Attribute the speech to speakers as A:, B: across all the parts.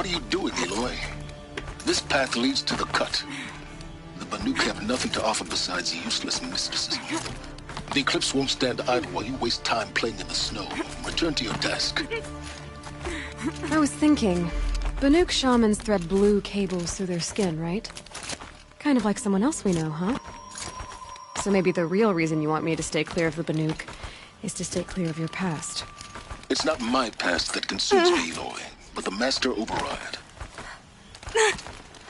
A: What are you doing, Aloy? This path leads to the cut. The Banuk have nothing to offer besides useless mysticism. The Eclipse won't stand idle while you waste time playing in the snow. Return to your task.
B: I was thinking, Banuk shamans thread blue cables through their skin, right? Kind of like someone else we know, huh? So maybe the real reason you want me to stay clear of the Banuk is to stay clear of your past.
A: It's not my past that consumes me, Aloy, but the Master Override.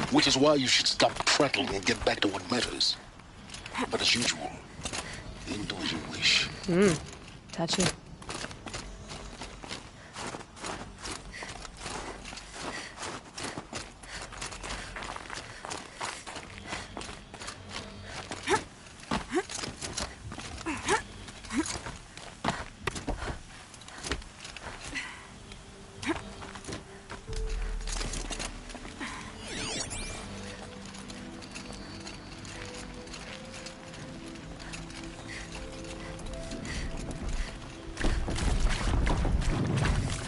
A: Which is why you should stop prattling and get back to what matters. But as usual, you'll do as you wish.
B: Touchy.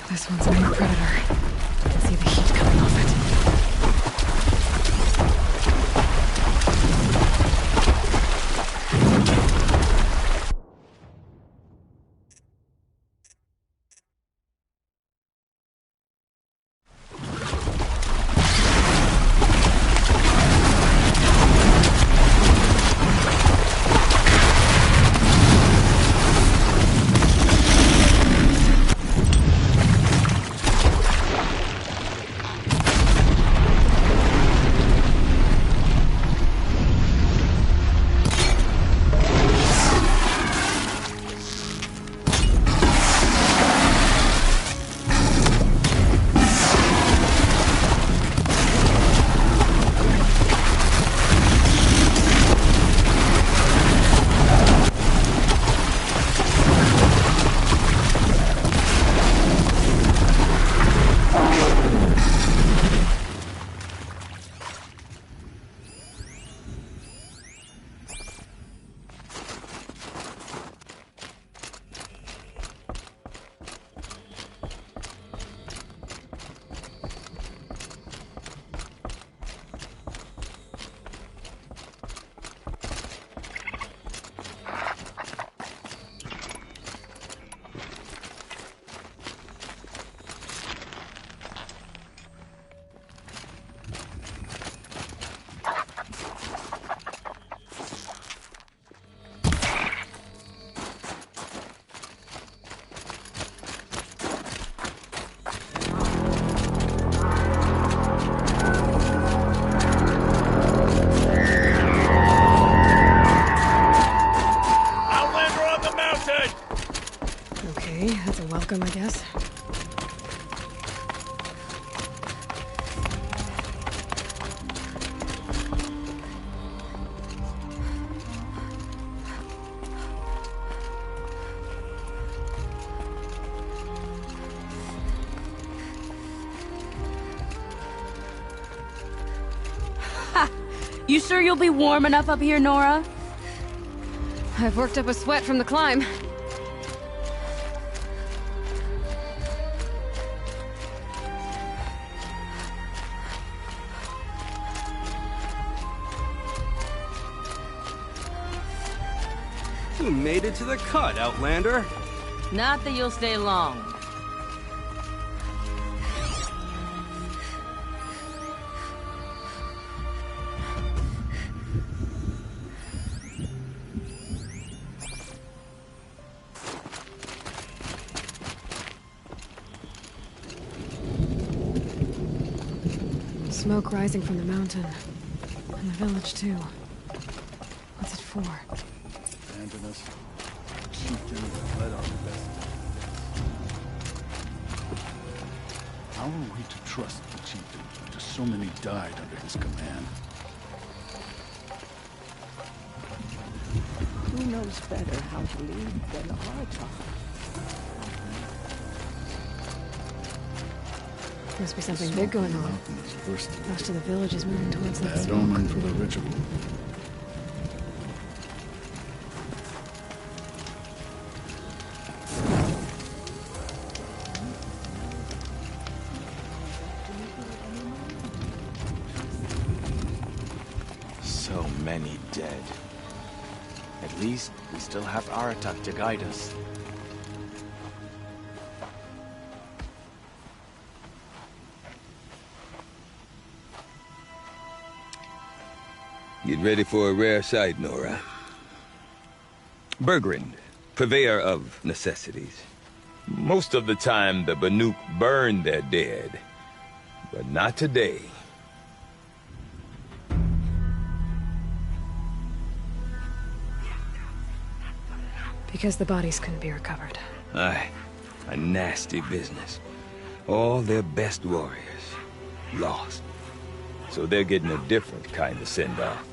B: This one's a new predator. I can see the heat coming off it. Welcome, I guess.
C: Ha! You sure you'll be warm enough up here, Nora?
B: I've worked up a sweat from the climb.
D: You made it to the cut, Outlander.
C: Not that you'll stay long.
B: Smoke rising from the mountain. And the village, too. What's it for?
E: Abandon us. Chieftain led our best. How are we to trust the chieftain after so many died under his command?
F: Who knows better how to lead than our child?
B: Must be something big going on. Most of the village is moving towards that
E: Bad
B: smoke.
E: omen for the ritual.
G: So many dead. At least we still have Aratak to guide us.
H: Get ready for a rare sight, Nora. Bergrand, purveyor of necessities. Most of the time, the Banuk burn their dead. But not today.
B: Because the bodies couldn't be recovered.
H: Aye, a nasty business. All their best warriors lost. So they're getting a different kind of send-off.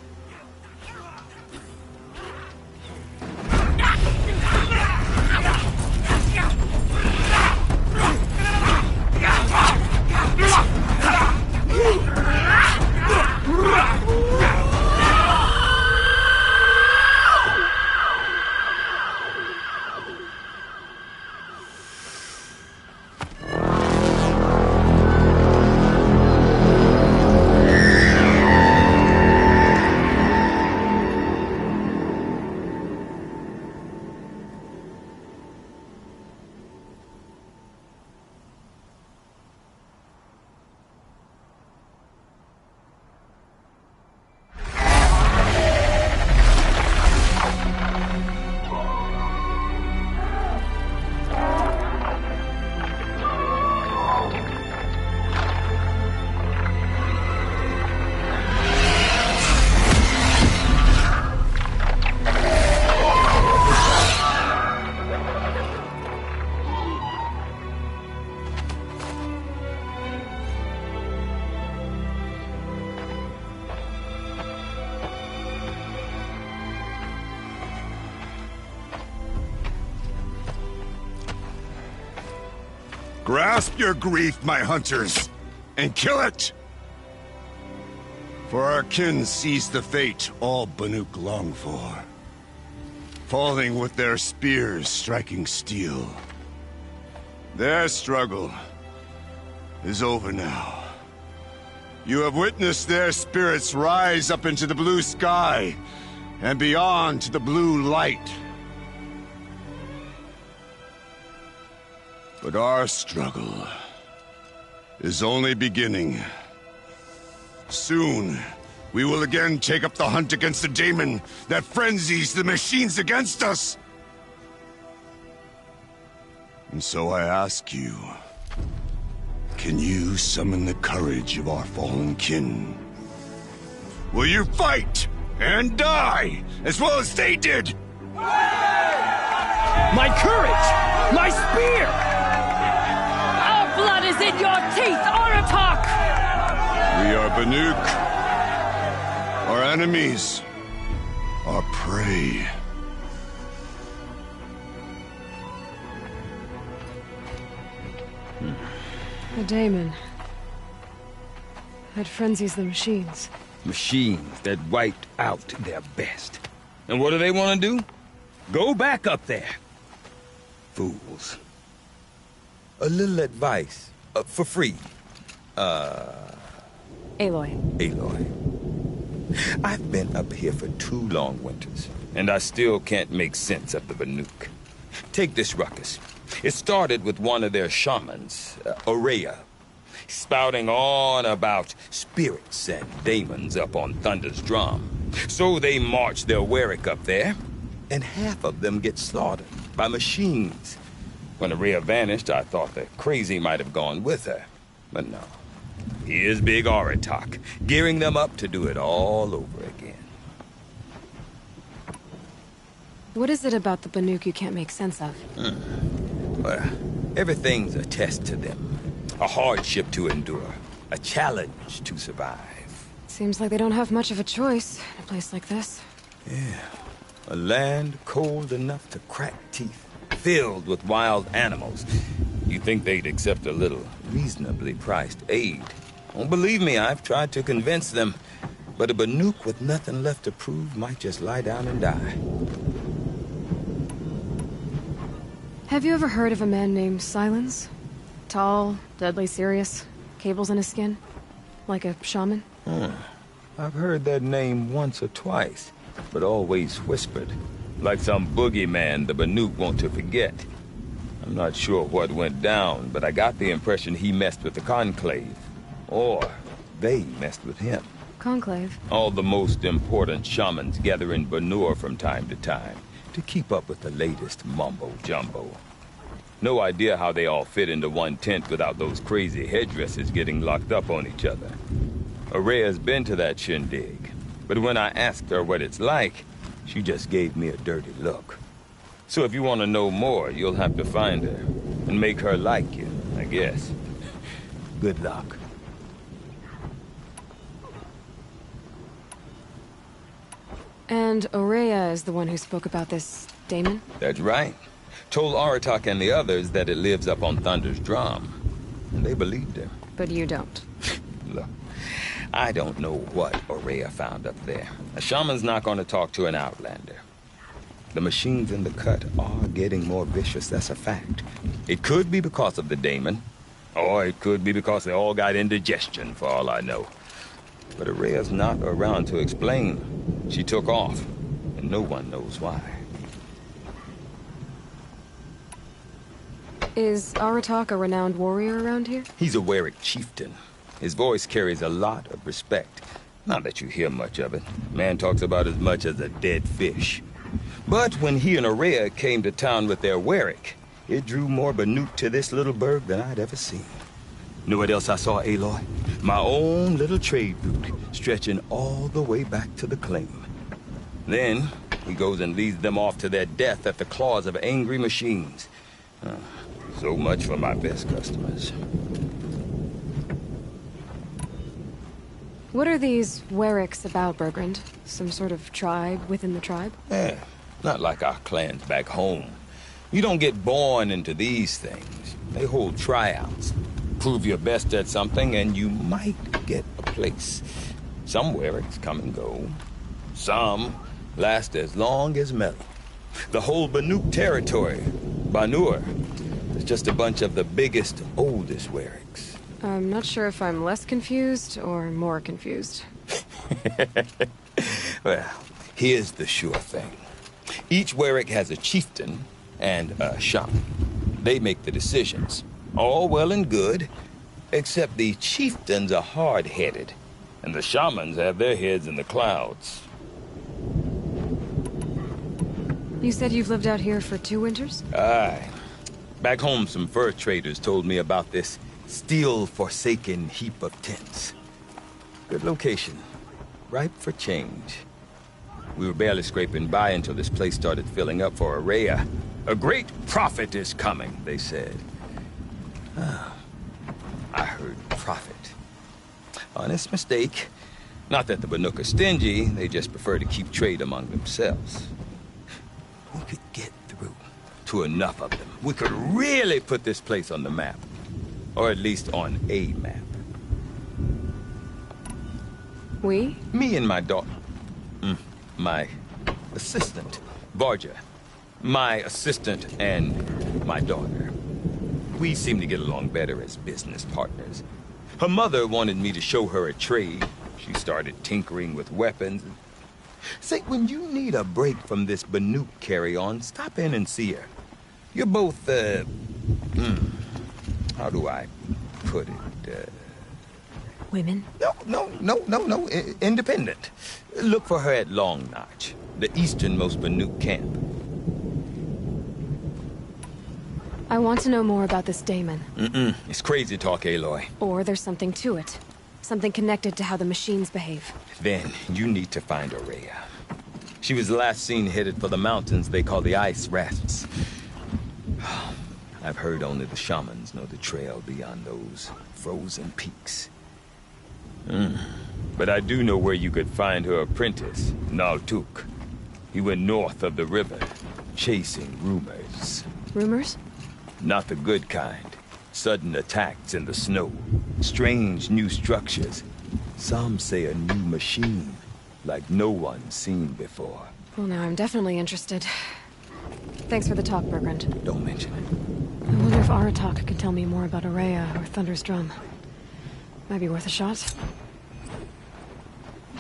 I: Grasp your grief, my hunters, and kill it! For our kin sees the fate all Banuk long for. Falling with their spears striking steel. Their struggle is over now. You have witnessed their spirits rise up into the blue sky and beyond to the blue light. But our struggle is only beginning. Soon, we will again take up the hunt against the daemon that frenzies the machines against us. And so I ask you, can you summon the courage of our fallen kin? Will you fight and die as well as they did?
D: My courage! My spear!
C: Our blood is in your teeth, Aratak!
I: We are Banuk. Our enemies are prey.
B: The daemon. That frenzies the machines.
H: Machines that wiped out their best. And what do they want to do? Go back up there. Fools. A little advice. For free.
B: Aloy.
H: Aloy. I've been up here for 2 long winters, and I still can't make sense of the Banuk. Take this ruckus. It started with one of their shamans, Aurea, spouting on about spirits and daemons up on Thunder's drum. So they march their Warwick up there, and half of them get slaughtered by machines. When Aurea vanished, I thought the crazy might have gone with her. But no. Here's Big Aratak, gearing them up to do it all over again.
B: What is it about the Banuk you can't make sense of?
H: Well, everything's a test to them. A hardship to endure. A challenge to survive.
B: Seems like they don't have much of a choice in a place like this.
H: Yeah. A land cold enough to crack teeth, filled with wild animals. You'd think they'd accept a little reasonably priced aid. Don't believe me, I've tried to convince them. But a Banuk with nothing left to prove might just lie down and die.
B: Have you ever heard of a man named Silence? Tall, deadly serious, cables in his skin? Like a shaman?
H: I've heard that name once or twice, but always whispered. Like some boogeyman the Banuk want to forget. I'm not sure what went down, but I got the impression he messed with the Conclave. Or they messed with him.
B: Conclave?
H: All the most important shamans gather in Banur from time to time to keep up with the latest mumbo-jumbo. No idea how they all fit into one tent without those crazy headdresses getting locked up on each other. Araya's been to that shindig, but when I asked her what it's like, she just gave me a dirty look. So if you want to know more, you'll have to find her and make her like you, I guess. Good luck.
B: And Araya is the one who spoke about this daemon?
H: That's right. Told Aratak and the others that it lives up on Thunder's drum. And they believed him.
B: But you don't.
H: Look, I don't know what Araya found up there. A shaman's not going to talk to an outlander. The machines in the cut are getting more vicious, that's a fact. It could be because of the daemon, or it could be because they all got indigestion, for all I know. But Araya's not around to explain. She took off, and no one knows why.
B: Is Aratak a renowned warrior around here?
H: He's a Werik chieftain. His voice carries a lot of respect. Not that you hear much of it. Man talks about as much as a dead fish. But when he and Araya came to town with their Werik, it drew more Banuk to this little burg than I'd ever seen. Know what else I saw, Aloy? My own little trade route, stretching all the way back to the claim. Then, he goes and leads them off to their death at the claws of angry machines. So much for my best customers.
B: What are these Weriks about, Bergrand? Some sort of tribe within the tribe?
H: Not like our clans back home. You don't get born into these things. They hold tryouts. Prove your best at something and you might get a place. Some Weriks come and go. Some last as long as metal. The whole Banuk territory, Banur, is just a bunch of the biggest, oldest Weriks.
B: I'm not sure if I'm less confused or more confused.
H: Well, here's the sure thing. Each Werik has a chieftain and a shaman. They make the decisions. All well and good, except the chieftains are hard-headed, and the shamans have their heads in the clouds.
B: You said you've lived out here for 2 winters?
H: Aye. Back home, some fur traders told me about this steel-forsaken heap of tents. Good location. Ripe for change. We were barely scraping by until this place started filling up for Araya. A great prophet is coming, they said. I heard prophet. Honest mistake. Not that the Banuk are stingy, they just prefer to keep trade among themselves. We could get through to enough of them. We could really put this place on the map. Or at least on a map.
B: We?
H: Me and my daughter. My assistant, Varja. My assistant and my daughter. We seem to get along better as business partners. Her mother wanted me to show her a trade. She started tinkering with weapons. Say, when you need a break from this Banuk carry-on, stop in and see her. You're both, how do I put it,
B: Women?
H: No, independent. Look for her at Long Notch, the easternmost Banuk camp.
B: I want to know more about this daemon.
H: It's crazy talk, Aloy.
B: Or there's something to it. Something connected to how the machines behave.
H: Then you need to find Araya. She was last seen headed for the mountains they call the Ice Rats. I've heard only the shamans know the trail beyond those frozen peaks. But I do know where you could find her apprentice, Naltuk. He went north of the river, chasing rumors.
B: Rumors?
H: Not the good kind. Sudden attacks in the snow. Strange new structures. Some say a new machine, like no one's seen before.
B: Well, now I'm definitely interested. Thanks for the talk, Bergrand.
H: Don't mention it.
B: I wonder if Aratak could tell me more about Araya or Thunder's Drum. Might be worth a shot.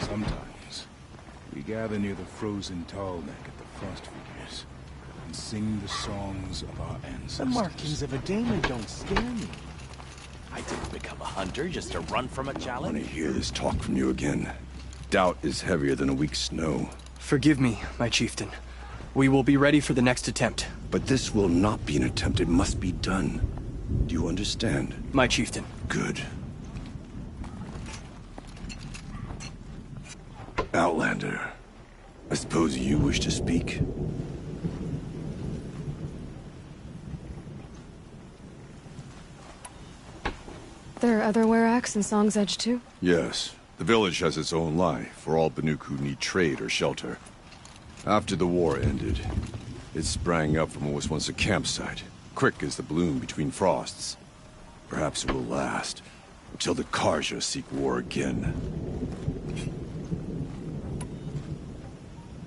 E: Sometimes, we gather near the frozen tall neck at the frost figures and sing the songs of our ancestors.
G: The markings of a daemon don't scare me. I didn't become a hunter just to run from a
I: I want to
G: challenge.
I: hear this talk from you again. Doubt is heavier than a week's snow.
J: Forgive me, my chieftain. We will be ready for the next attempt.
I: But this will not be an attempt. It must be done. Do you understand?
J: My chieftain.
I: Good. Outlander, I suppose you wish to speak?
B: There are other were-acts in Song's Edge too?
I: Yes. The village has its own life for all Banuk who need trade or shelter. After the war ended, it sprang up from what was once a campsite, quick as the bloom between frosts. Perhaps it will last, until the Karja seek war again.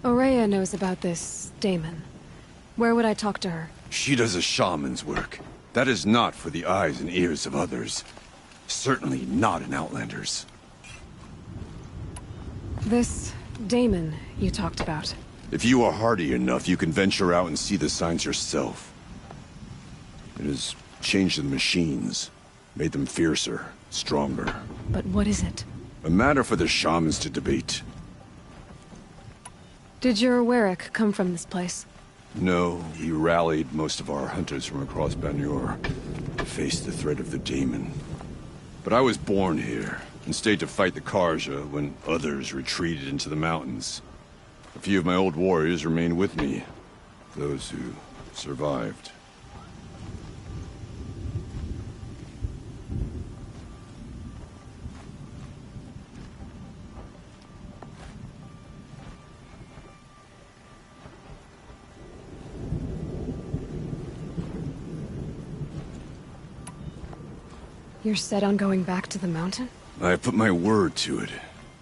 B: Aurea knows about this daemon. Where would I talk to her?
I: She does a shaman's work. That is not for the eyes and ears of others. Certainly not an Outlander's.
B: This daemon you talked about.
I: If you are hardy enough, you can venture out and see the signs yourself. It has changed the machines, made them fiercer, stronger.
B: But what is it?
I: A matter for the shamans to debate.
B: Did your Warwick come from this place?
I: No, we rallied most of our hunters from across Banur to face the threat of the daemon. But I was born here, and stayed to fight the Karja when others retreated into the mountains. A few of my old warriors remained with me, those who survived.
B: You're set on going back to the mountain?
I: I put my word to it.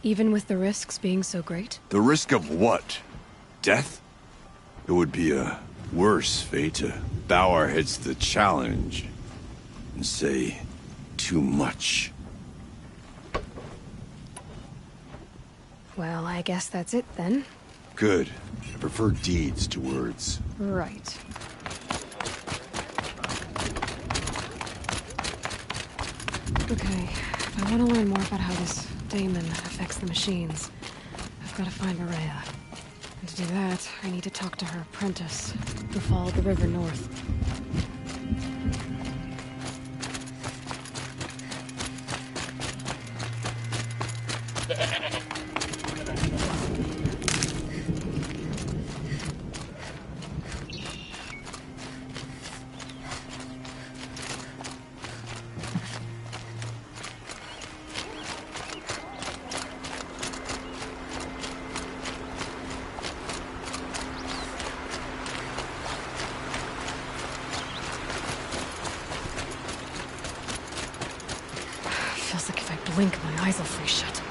B: Even with the risks being so great?
I: The risk of what? Death? It would be a worse fate to bow our heads to the challenge and say too much.
B: Well, I guess that's it then.
I: Good. I prefer deeds to words.
B: Right. Okay, if I want to learn more about how this daemon affects the machines, I've got to find Aurea. And to do that, I need to talk to her apprentice, who followed the river north. Feels like if I blink, my eyes will freeze shut.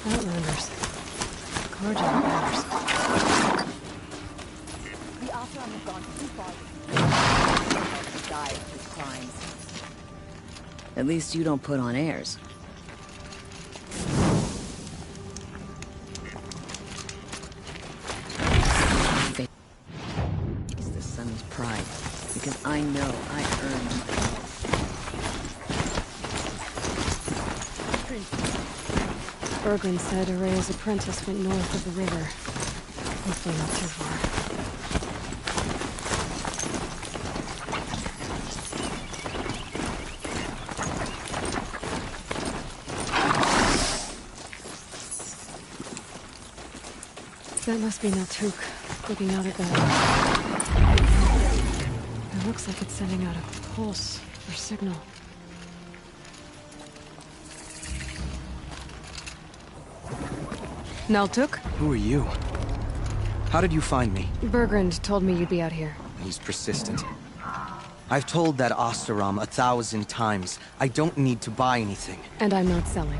B: Outlanders. Carja Outlanders.
F: The Asram have gone too far. Die of his crimes.
C: At least you don't put on airs. It's the son's pride, because I know I earned it.
B: Bergren said Aurea's apprentice went north of the river. Hopefully not too far. That must be Naltuk, looking out at that. It looks like it's sending out a pulse or signal. Naltuk?
J: Who are you? How did you find me?
B: Bergrand told me you'd be out here.
J: He's persistent.
K: I've told that Oseram 1,000 times. I don't need to buy anything.
B: And I'm not selling.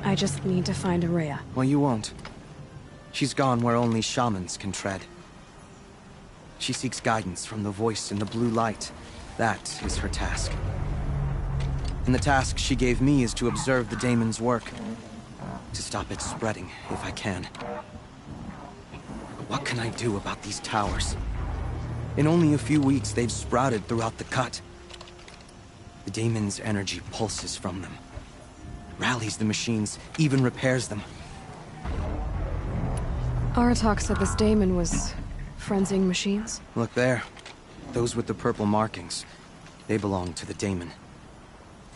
B: I just need to find Araya.
K: Well, you won't. She's gone where only shamans can tread. She seeks guidance from the voice in the blue light. That is her task. And the task she gave me is to observe the daemon's work. To stop it spreading, if I can. But what can I do about these towers? In only a few weeks, they've sprouted throughout the cut. The daemon's energy pulses from them. Rallies the machines, even repairs them.
B: Aratak said this daemon was frenzying machines?
K: Look there. Those with the purple markings. They belong to the daemon.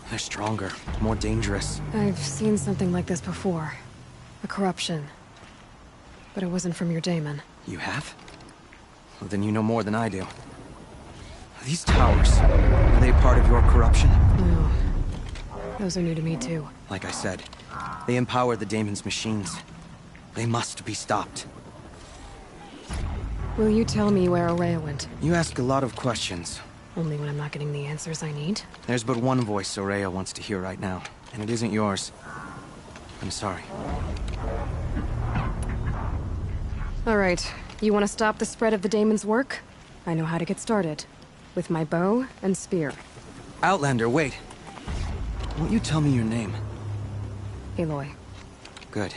K: They're stronger, more dangerous.
B: I've seen something like this before. A corruption. But it wasn't from your daemon.
K: You have? Well, then you know more than I do. These towers, are they part of your corruption?
B: No. Those are new to me too.
K: Like I said, they empower the daemon's machines. They must be stopped.
B: Will you tell me where Araya went?
K: You ask a lot of questions.
B: Only when I'm not getting the answers I need.
K: There's but one voice Araya wants to hear right now, and it isn't yours. I'm sorry.
B: All right. You want to stop the spread of the daemon's work? I know how to get started. With my bow and spear.
K: Outlander, wait. Won't you tell me your name?
B: Aloy.
K: Good.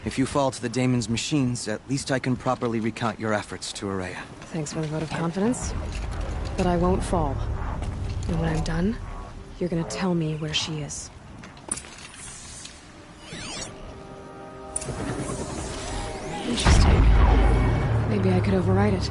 K: If you fall to the daemon's machines, at least I can properly recount your efforts to Araya.
B: Thanks for the vote of confidence. But I won't fall. And when I'm done, you're gonna tell me where she is. Interesting. Maybe I could override it.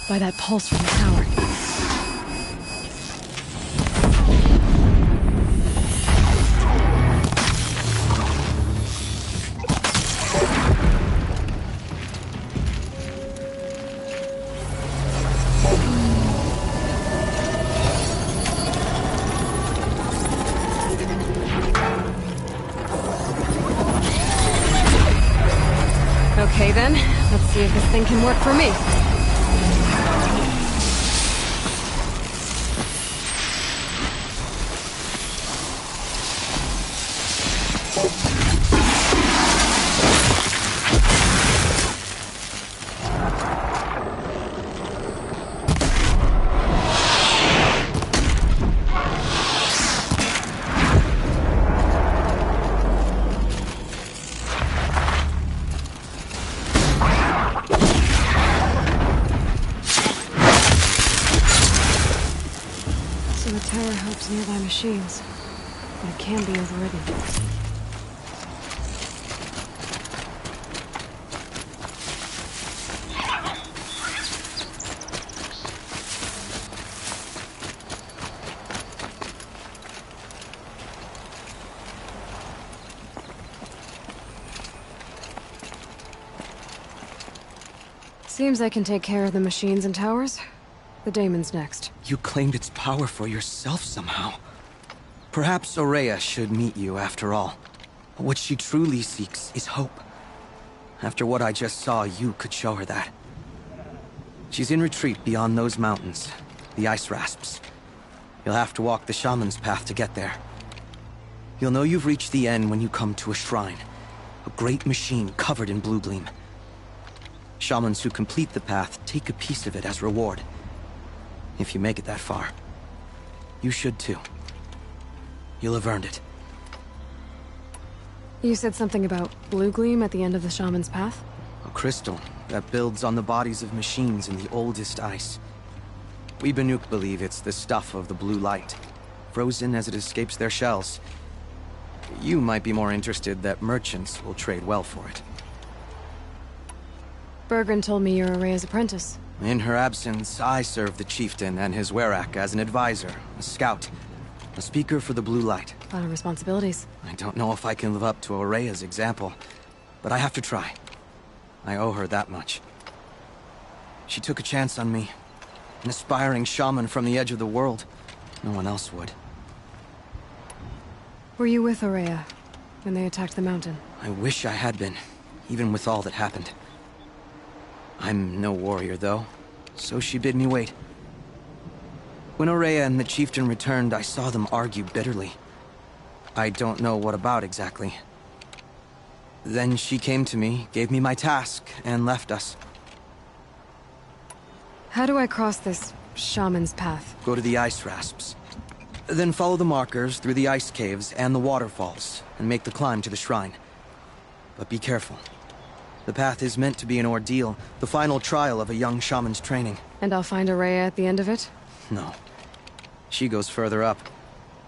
B: By that pulse from the tower. Okay then, let's see if this thing can work for me. Nearby machines, but it can be overridden. Seems I can take care of the machines and towers. The daemon's next.
K: You claimed its power for yourself somehow. Perhaps Araya should meet you after all. What she truly seeks is hope. After what I just saw, you could show her that. She's in retreat beyond those mountains, the ice rasps. You'll have to walk the shaman's path to get there. You'll know you've reached the end when you come to a shrine. A great machine covered in blue gleam. Shamans who complete the path take a piece of it as reward. If you make it that far, you should too. You'll have earned it.
B: You said something about blue gleam at the end of the shaman's path?
K: A crystal that builds on the bodies of machines in the oldest ice. We Banuk believe it's the stuff of the blue light, frozen as it escapes their shells. You might be more interested that merchants will trade well for it.
B: Bergren told me you're Araya's apprentice.
K: In her absence, I serve the chieftain and his werak as an advisor, a scout, a speaker for the blue light.
B: A lot of responsibilities.
K: I don't know if I can live up to Araya's example, but I have to try. I owe her that much. She took a chance on me. An aspiring shaman from the edge of the world. No one else would.
B: Were you with Araya when they attacked the mountain?
K: I wish I had been, even with all that happened. I'm no warrior, though, so she bid me wait. When Araya and the chieftain returned, I saw them argue bitterly. I don't know what about exactly. Then she came to me, gave me my task, and left us.
B: How do I cross this shaman's path?
K: Go to the ice rasps. Then follow the markers through the ice caves and the waterfalls, and make the climb to the shrine. But be careful. The path is meant to be an ordeal, the final trial of a young shaman's training.
B: And I'll find Araya at the end of it?
K: No. She goes further up.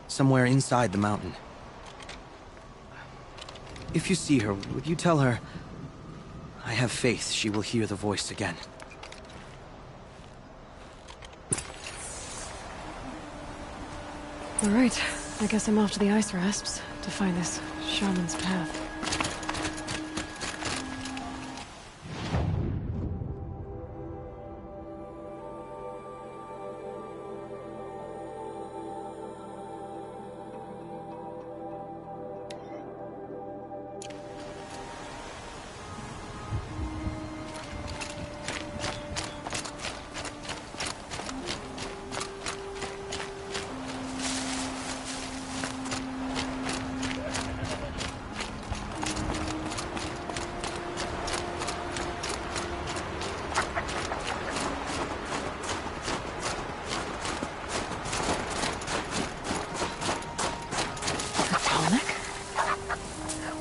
K: Somewhere inside the mountain. If you see her, would you tell her... I have faith she will hear the voice again.
B: All right, I guess I'm off to the ice rasps to find this shaman's path.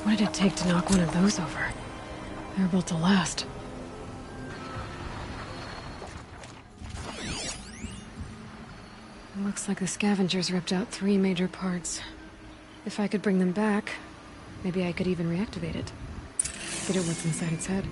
B: What did it take to knock one of those over? They're built to last. It looks like the scavengers ripped out 3 major parts. If I could bring them back, maybe I could even reactivate it. Get at what's inside its head.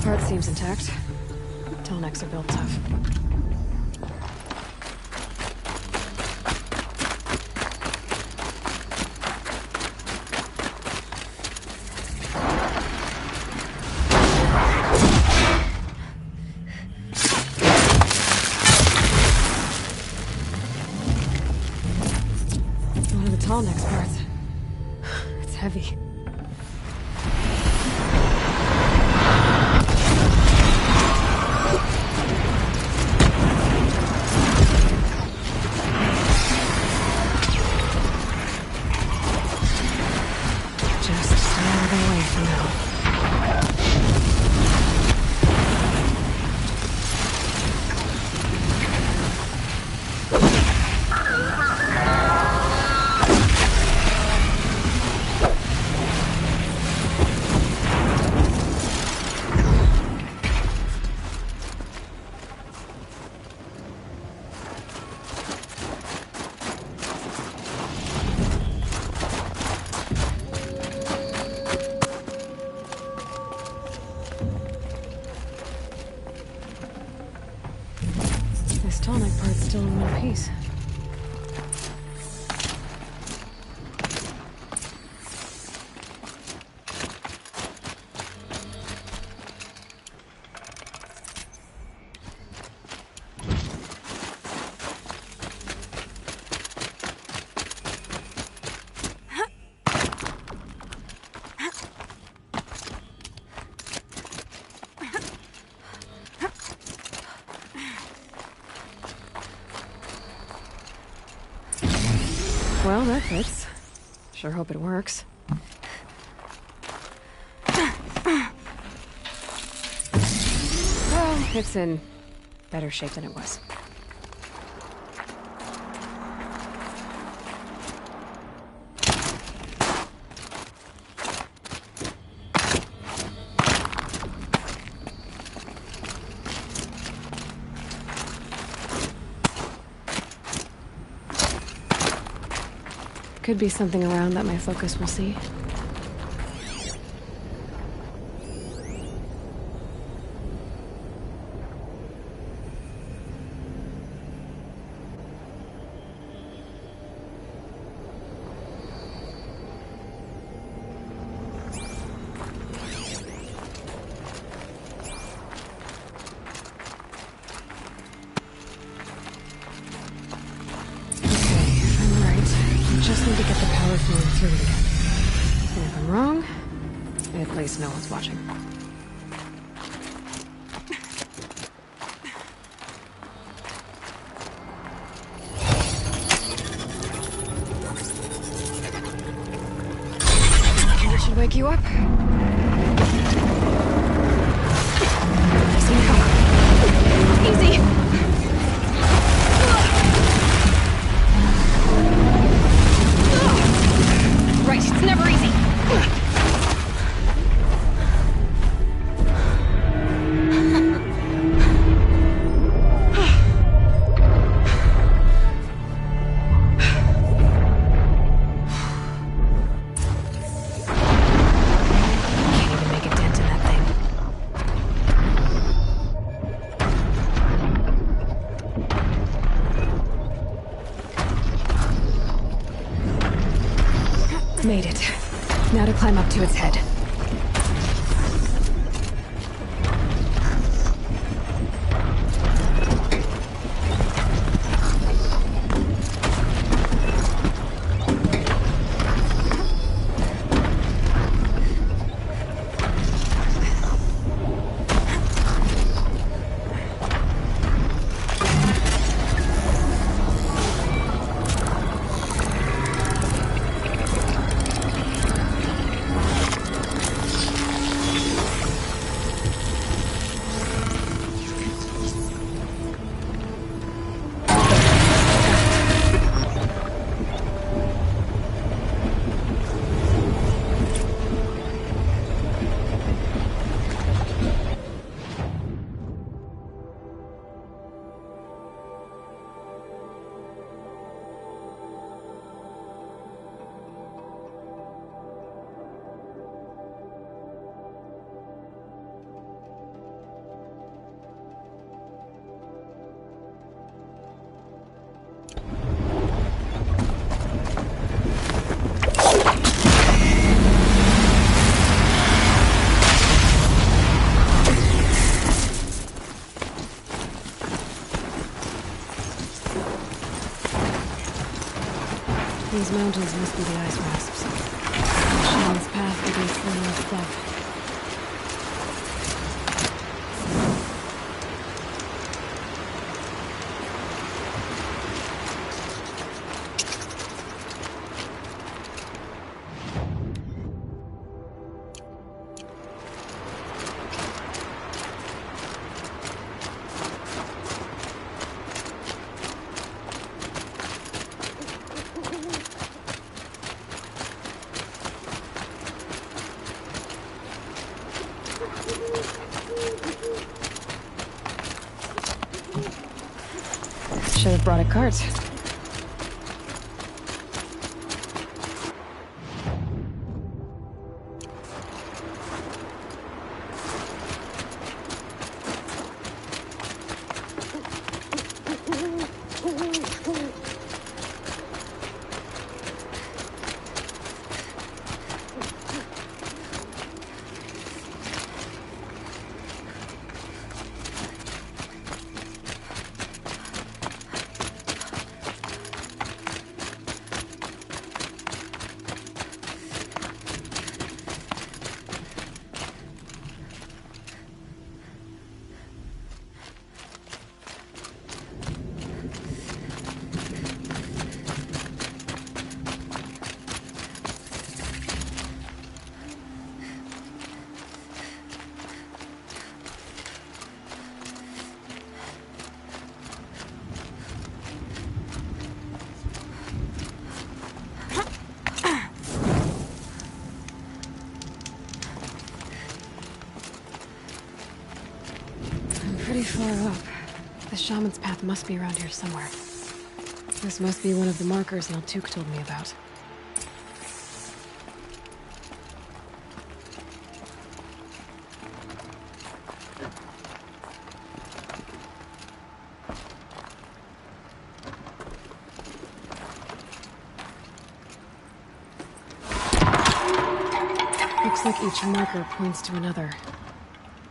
B: part seems intact. Tall necks are built tough. One of the tall necks parts. It's heavy. This tonic part's still in one piece. Well, that fits. Sure hope it works. Well, it's in better shape than it was. Could be something around that my focus will see. Just need to get the power flowing through it again. And if I'm wrong, at least no one's watching. That should wake you up. Easy. Right, it's never easy. Can't even make a dent in that thing. Made it. Now to climb up to its head. mountains must be the ice rasps. The shaman's path will be full of death. Should have brought a cart. Pretty far up. The shaman's path must be around here somewhere. This must be one of the markers Naltuk told me about. Looks like each marker points to another,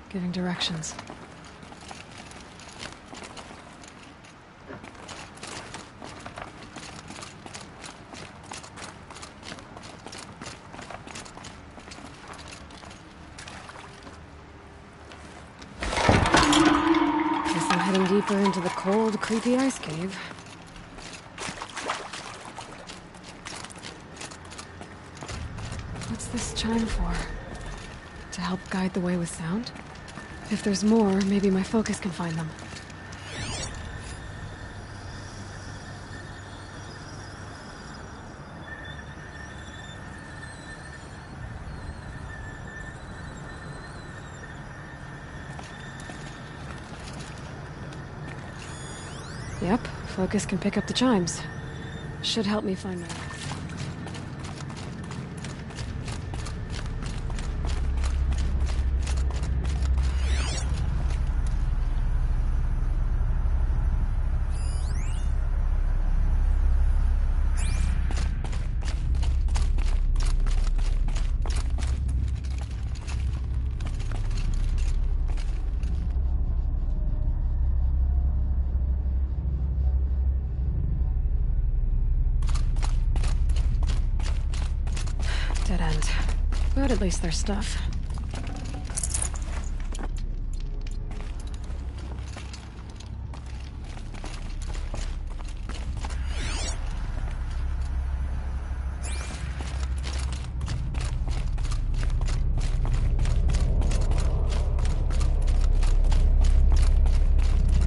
B: giving directions. Deeper into the cold, creepy ice cave. What's this chime for? To help guide the way with sound? If there's more, maybe my focus can find them. Yep, focus can pick up the chimes. Should help me find them. Dead end. But at least there's stuff.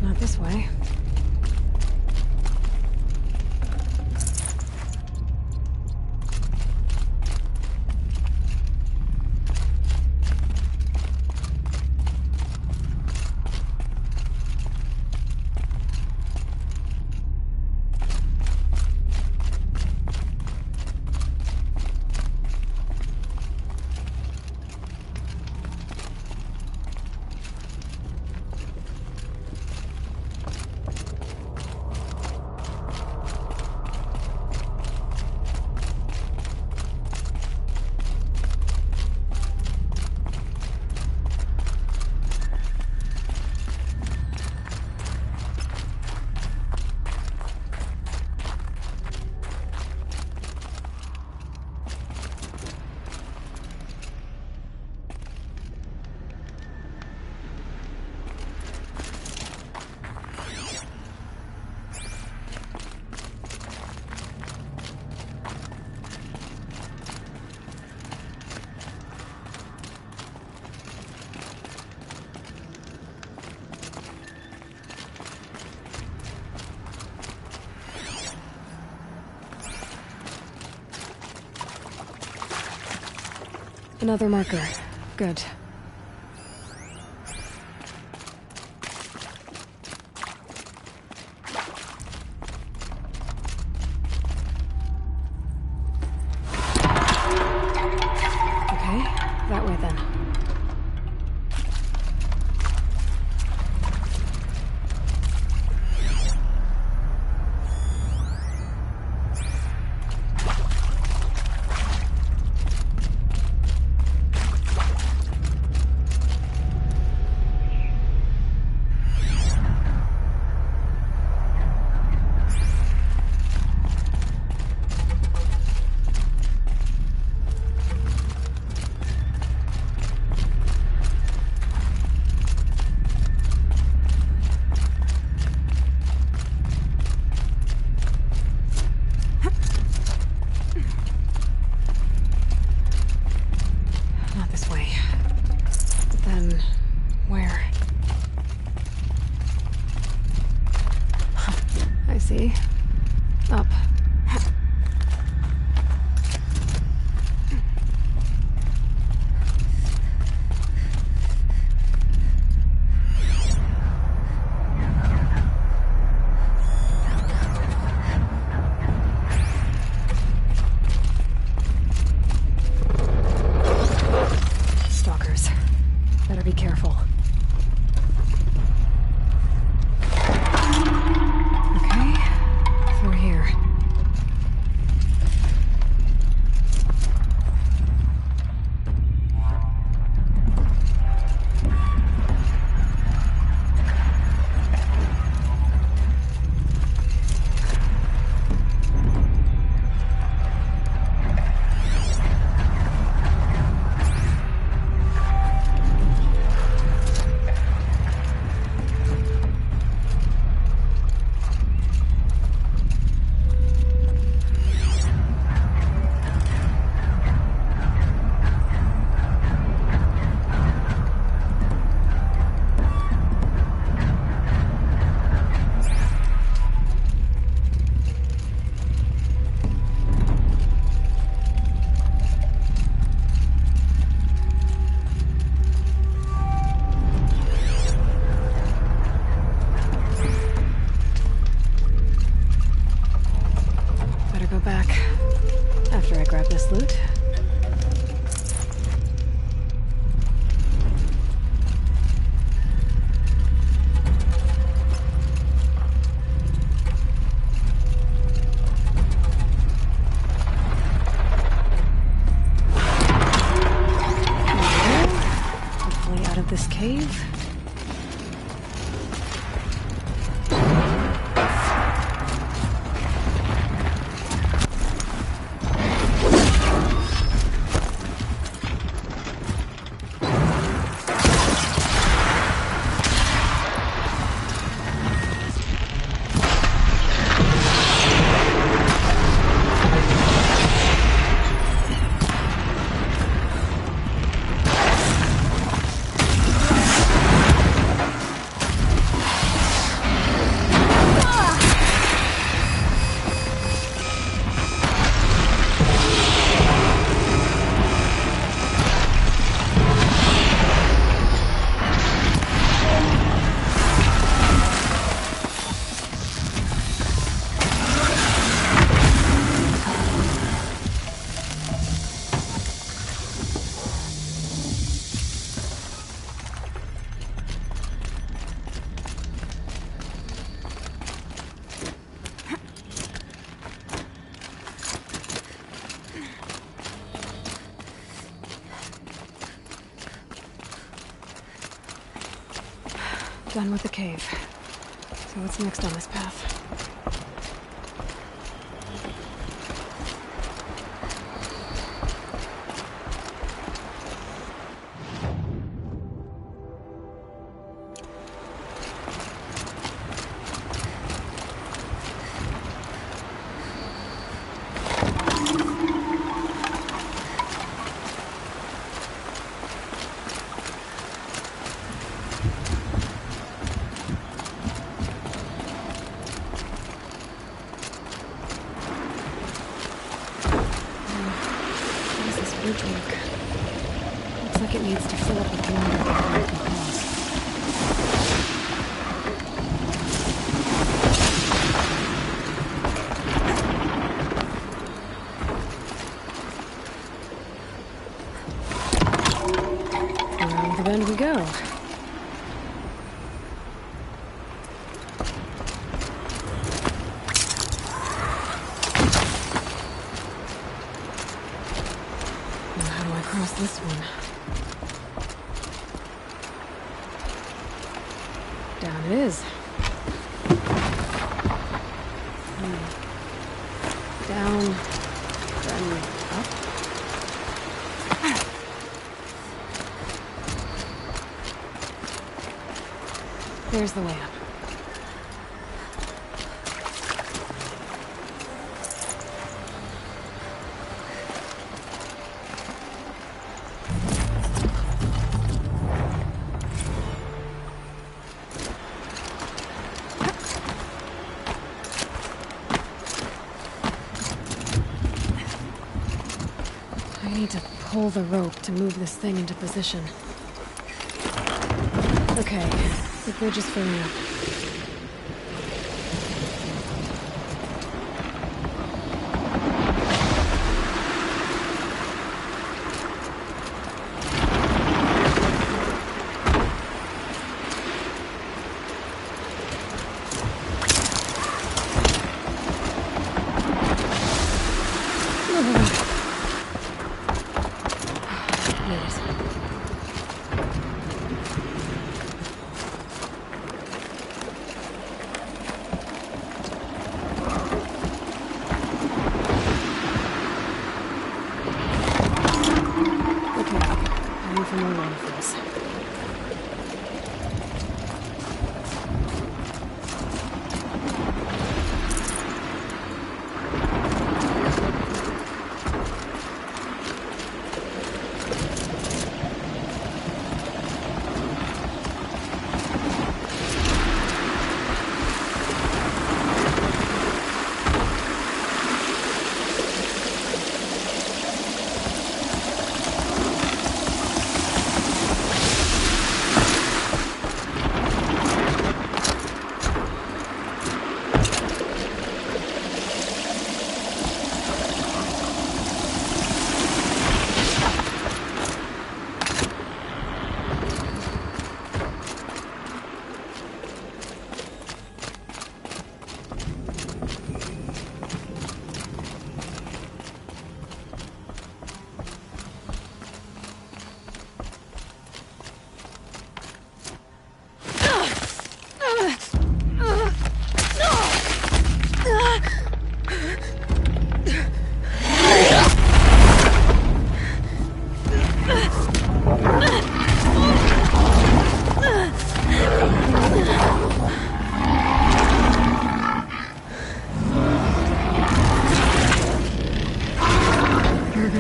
B: Not this way. Another marker. Good. Okay, that way then. See? Up. Stalkers. Better be careful. Through here. Loot. Hopefully out of this cave. Done with the cave. So what's next on this path? Looks like it needs to fill up with water before it can cross. Around the bend we go. Now how do I cross this one? Down it is. Down, then up. There's the way up. I need to pull the rope to move this thing into position. Okay, the bridge is filling up.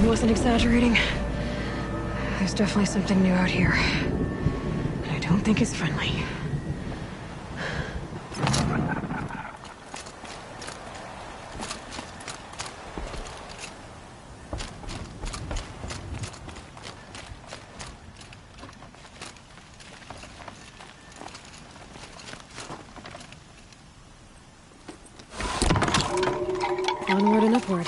B: Wasn't exaggerating. There's definitely something new out here. And I don't think it's friendly. Onward and upward.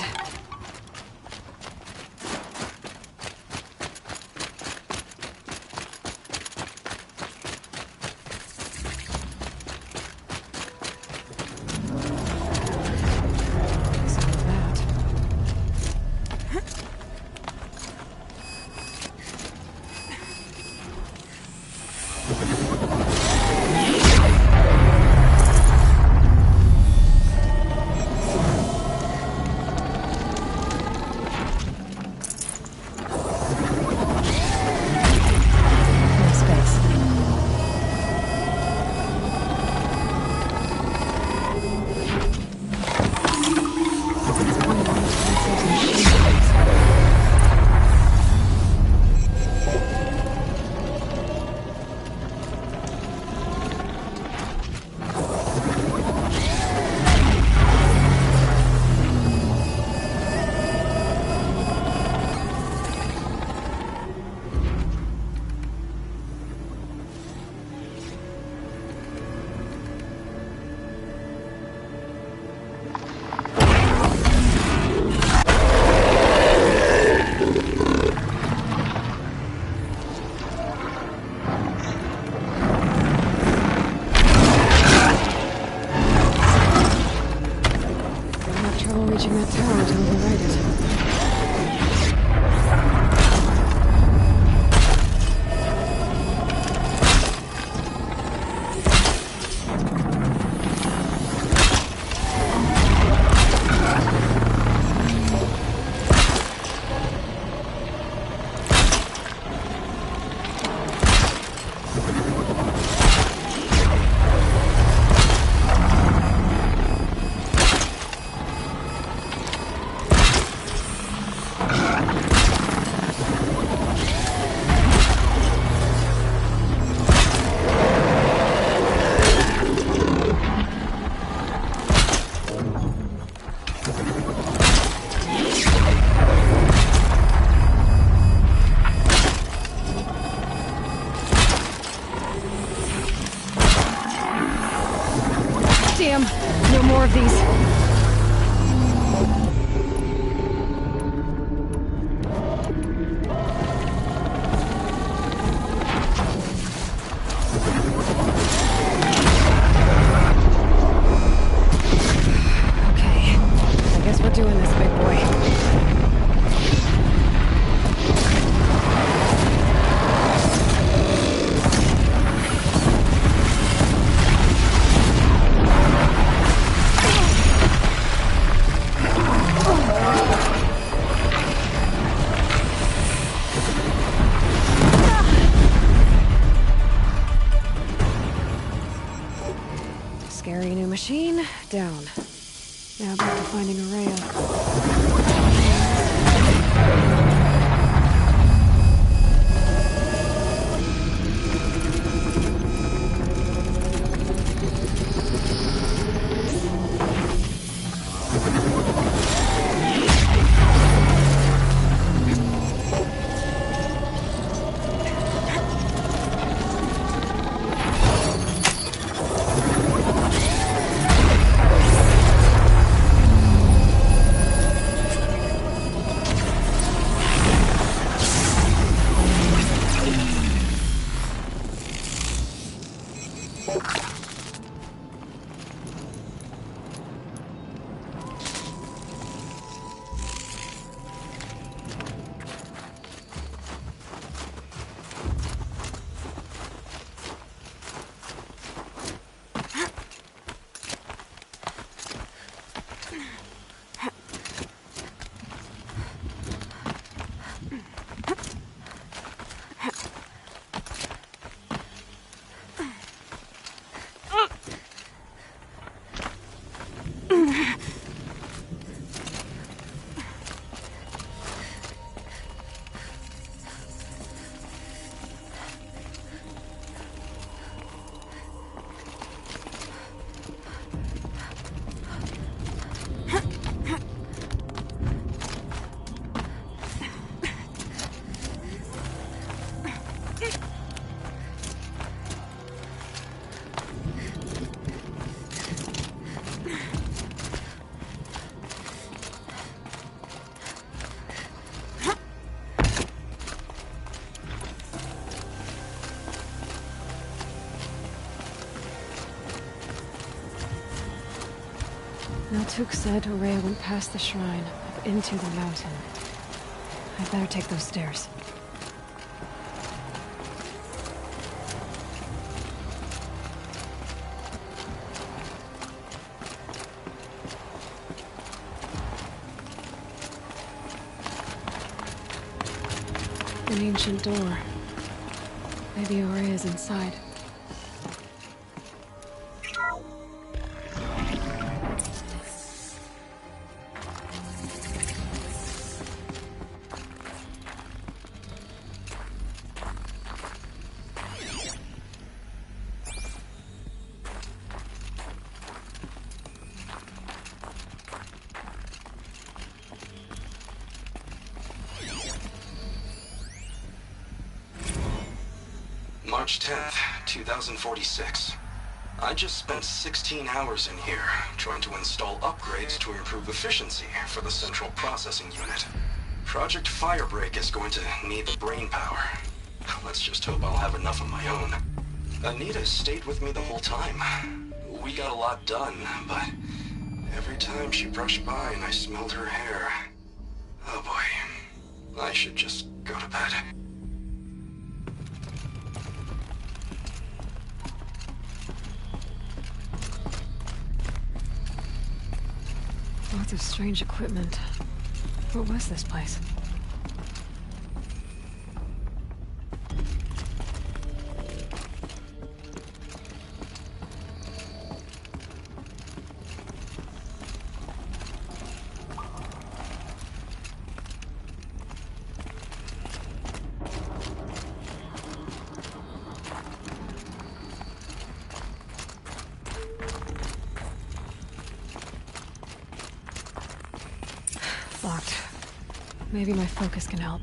B: tower to override it. Damn! No more of these. Okay. I guess we're doing this, big boy. Scary new machine, down. Now back to finding Araya. Naltuk said Araya went past the shrine, up into the mountain. I'd better take those stairs. An ancient door. Maybe Araya's inside.
L: March 10th, 2046. I just spent 16 hours in here, trying to install upgrades to improve efficiency for the central processing unit. Project Firebreak is going to need the brain power. Let's just hope I'll have enough of my own. Anita stayed with me the whole time. We got a lot done, but every time she brushed by and I smelled her hair. Oh boy. I should just go to bed.
B: Lots of strange equipment. What was this place? Locked. Maybe my focus can help.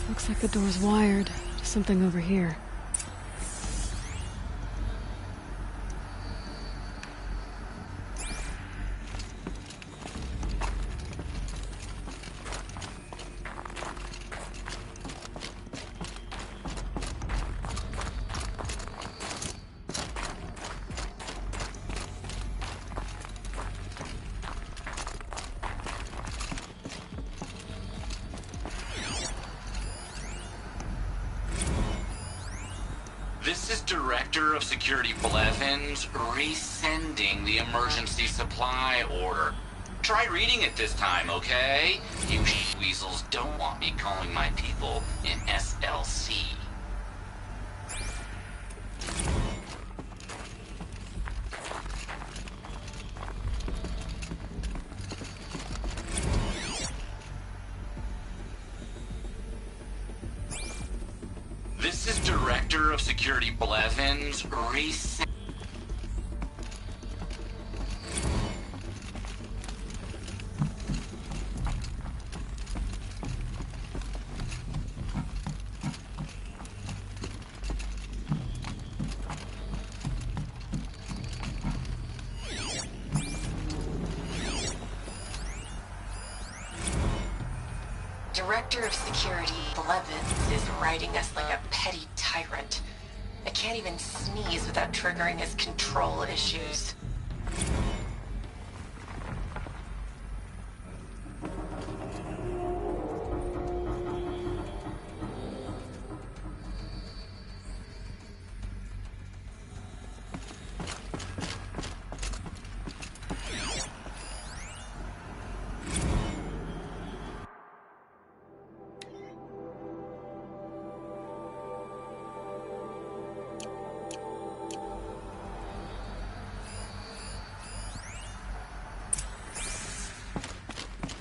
B: Looks like the door's wired to something over here.
M: This is Director of Security Blevins resending the emergency supply order. Try reading it this time, okay? You weasels don't want me calling my people in SLC. This is Director of Security Blevins resend.
N: Director of Security Blevins is writing us like a petty tyrant. I can't even sneeze without triggering his control issues.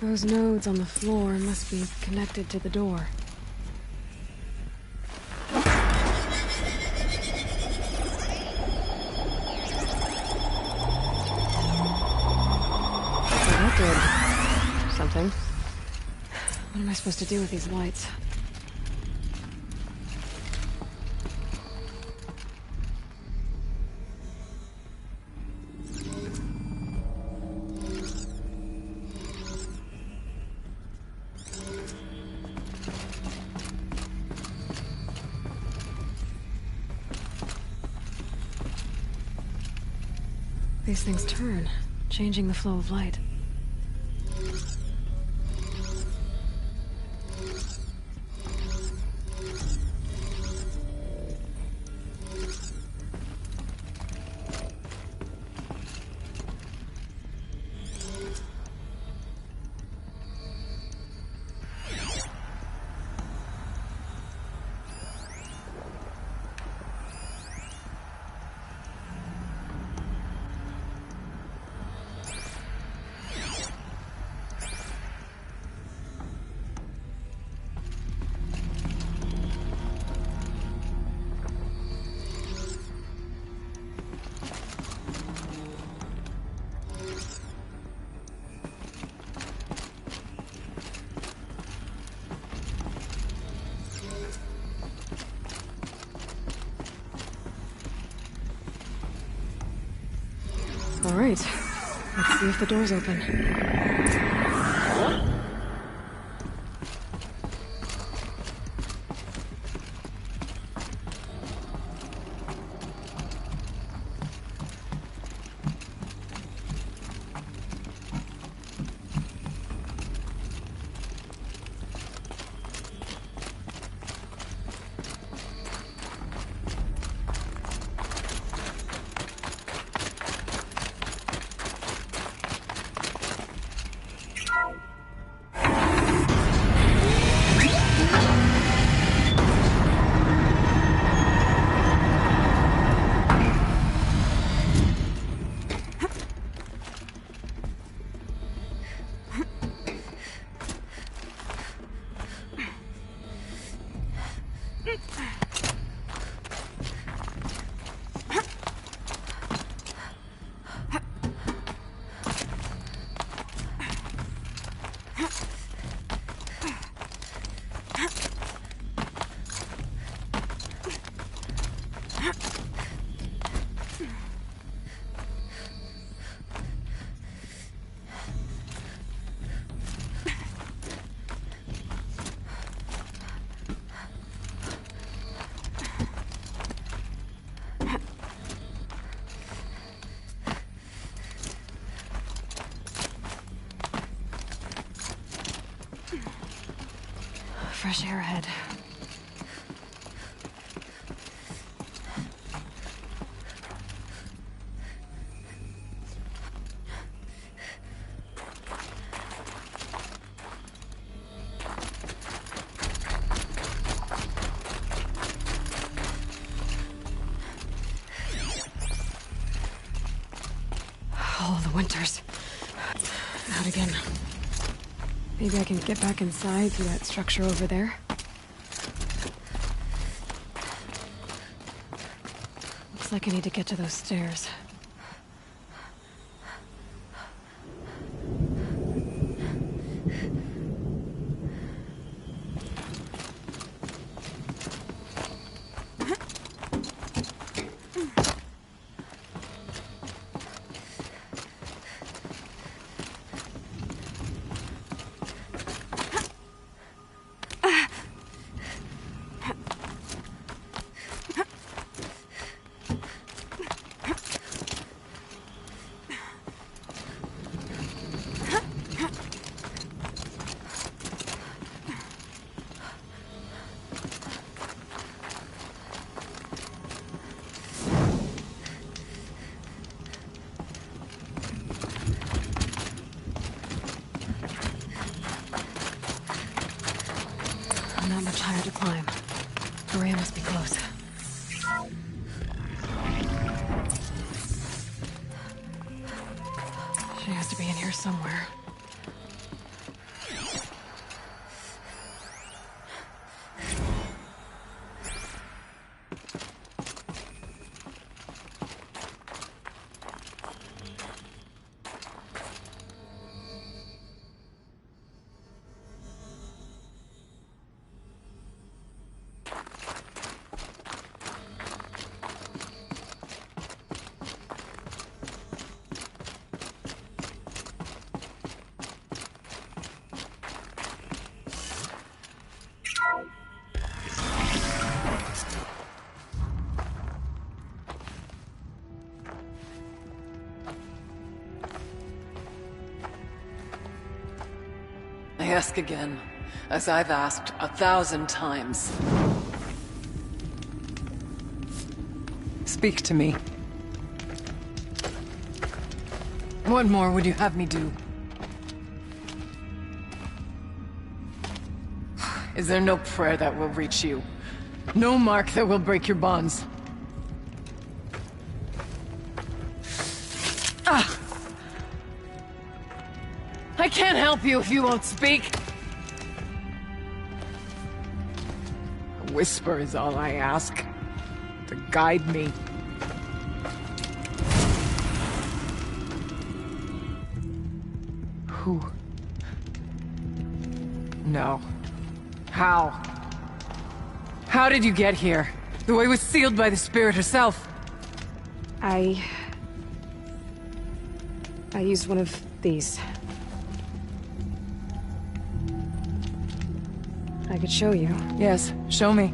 B: Those nodes on the floor must be connected to the door. That did something. What am I supposed to do with these lights? These things turn, changing the flow of light. All right, let's see if the door's open. fresh air ahead. All the winters. Out again. Maybe I can get back inside through that structure over there. Looks like I need to get to those stairs. Not much higher to climb. Guerilla must be close. She has to be in here somewhere.
O: I ask again, as I've asked 1,000 times. Speak to me. What more would you have me do? Is there no prayer that will reach you? No mark that will break your bonds? Ah! I can't help you if you won't speak. A whisper is all I ask. To guide me. Who? No. How? How did you get here? The way was sealed by the spirit herself.
B: I used one of these. I could show you.
O: Yes, show me.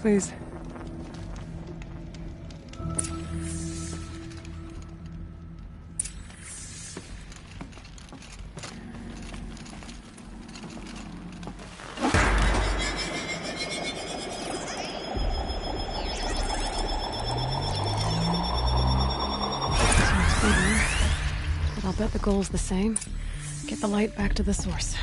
O: Please.
B: But I'll bet the goal's the same. Get the light back to the source.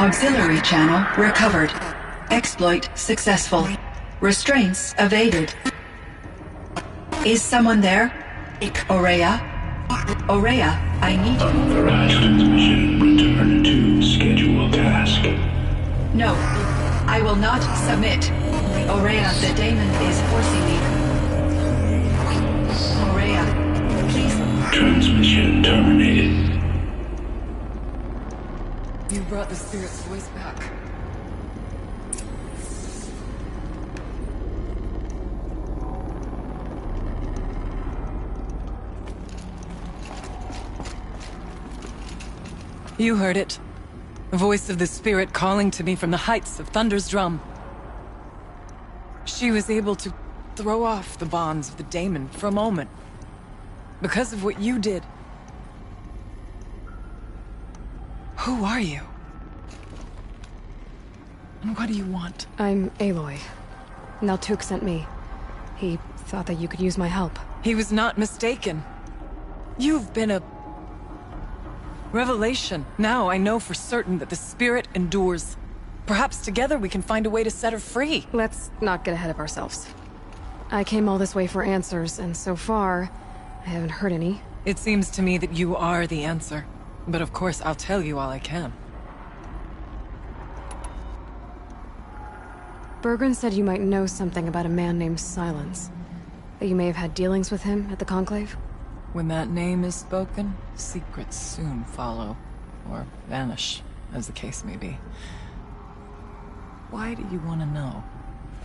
P: Auxiliary channel recovered. Exploit successful. Restraints evaded. Is someone there? Aurea? Aurea, I need you.
Q: Authorized transmission. Return to scheduled task.
P: No, I will not submit. Aurea, the daemon is forcing me. Aurea, please.
Q: Transmission terminated.
O: You brought the spirit's voice back. You heard it. The voice of the spirit calling to me from the heights of Thunder's drum. She was able to throw off the bonds of the daemon for a moment. Because of what you did. Who are you? And what do you want?
B: I'm Aloy. Naltuk sent me. He thought that you could use my help.
O: He was not mistaken. You've been a revelation. Now I know for certain that the spirit endures. Perhaps together we can find a way to set her free.
B: Let's not get ahead of ourselves. I came all this way for answers, and so far, I haven't heard any.
O: It seems to me that you are the answer. But of course, I'll tell you all I can.
B: Bergren said you might know something about a man named Silence. That you may have had dealings with him at the Conclave?
O: When that name is spoken, secrets soon follow. Or vanish, as the case may be. Why do you want to know?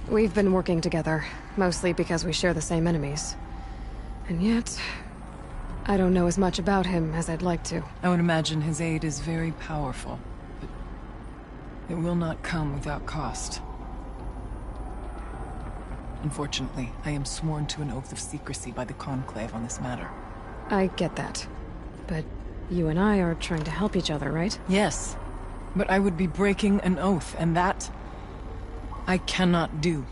B: We've been working together, mostly because we share the same enemies. And yet, I don't know as much about him as I'd like to.
O: I would imagine his aid is very powerful, but it will not come without cost. Unfortunately, I am sworn to an oath of secrecy by the Conclave on this matter.
B: I get that. But you and I are trying to help each other, right?
O: Yes. But I would be breaking an oath, and that I cannot do.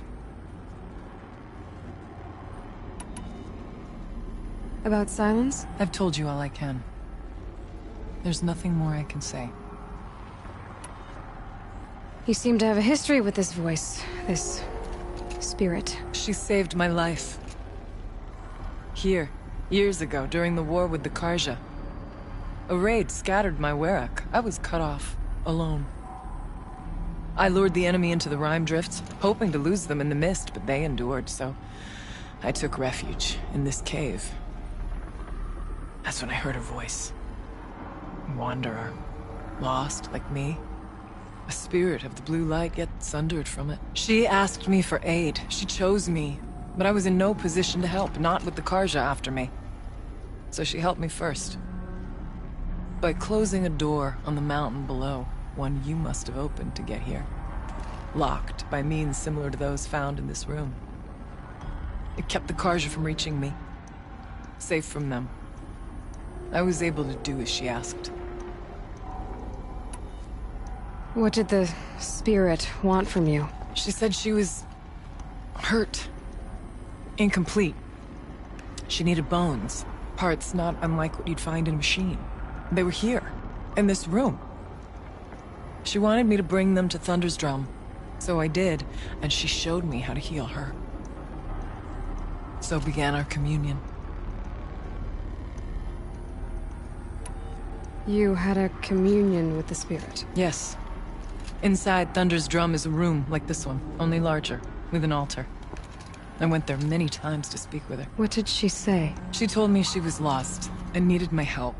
B: About Silence?
O: I've told you all I can. There's nothing more I can say.
B: You seem to have a history with this voice, this spirit.
O: She saved my life. Here, years ago, during the war with the Karja. A raid scattered my Werak. I was cut off, alone. I lured the enemy into the Rime Drifts, hoping to lose them in the mist, but they endured, so I took refuge in this cave. That's when I heard her voice. A wanderer. Lost, like me. A spirit of the blue light, yet sundered from it. She asked me for aid. She chose me. But I was in no position to help, not with the Karja after me. So she helped me first. By closing a door on the mountain below, one you must have opened to get here. Locked by means similar to those found in this room. It kept the Karja from reaching me. Safe from them. I was able to do as she asked.
B: What did the spirit want from you?
O: She said she was hurt. Incomplete. She needed bones. Parts not unlike what you'd find in a machine. They were here, in this room. She wanted me to bring them to Thunder's drum. So I did, and she showed me how to heal her. So began our communion.
B: You had a communion with the spirit?
O: Yes. Inside Thunder's drum is a room like this one, only larger, with an altar. I went there many times to speak with her.
B: What did she say?
O: She told me she was lost and needed my help.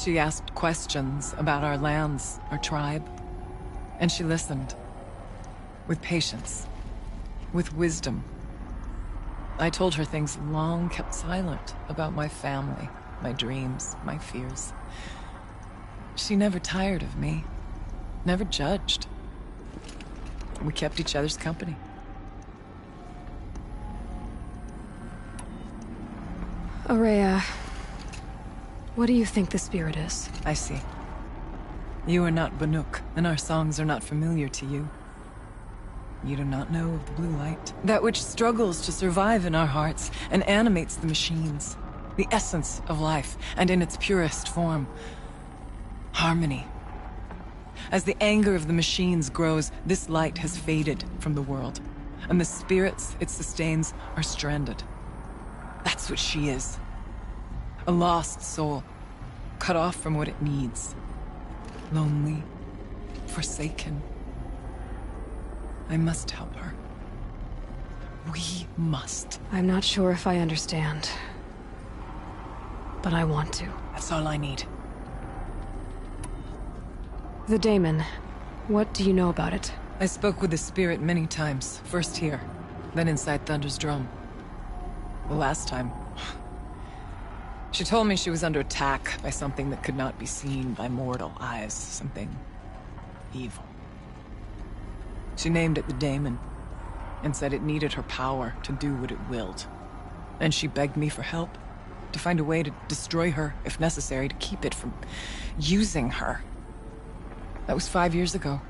O: She asked questions about our lands, our tribe, and she listened. With patience. With wisdom. I told her things long kept silent about my family, my dreams, my fears. She never tired of me. Never judged. We kept each other's company.
B: Aurea, what do you think the spirit is?
O: I see. You are not Banuk, and our songs are not familiar to you. You do not know of the blue light. That which struggles to survive in our hearts and animates the machines. The essence of life, and in its purest form. Harmony. As the anger of the machines grows, this light has faded from the world, and the spirits it sustains are stranded. That's what she is. A lost soul, cut off from what it needs. Lonely, forsaken. I must help her. We must.
B: I'm not sure if I understand, but I want to.
O: That's all I need.
B: The daemon. What do you know about it?
O: I spoke with the spirit many times. First here, then inside Thunder's drum. The last time... She told me she was under attack by something that could not be seen by mortal eyes. Something... evil. She named it the daemon, and said it needed her power to do what it willed. And she begged me for help, to find a way to destroy her, if necessary, to keep it from using her. That was 5 years ago.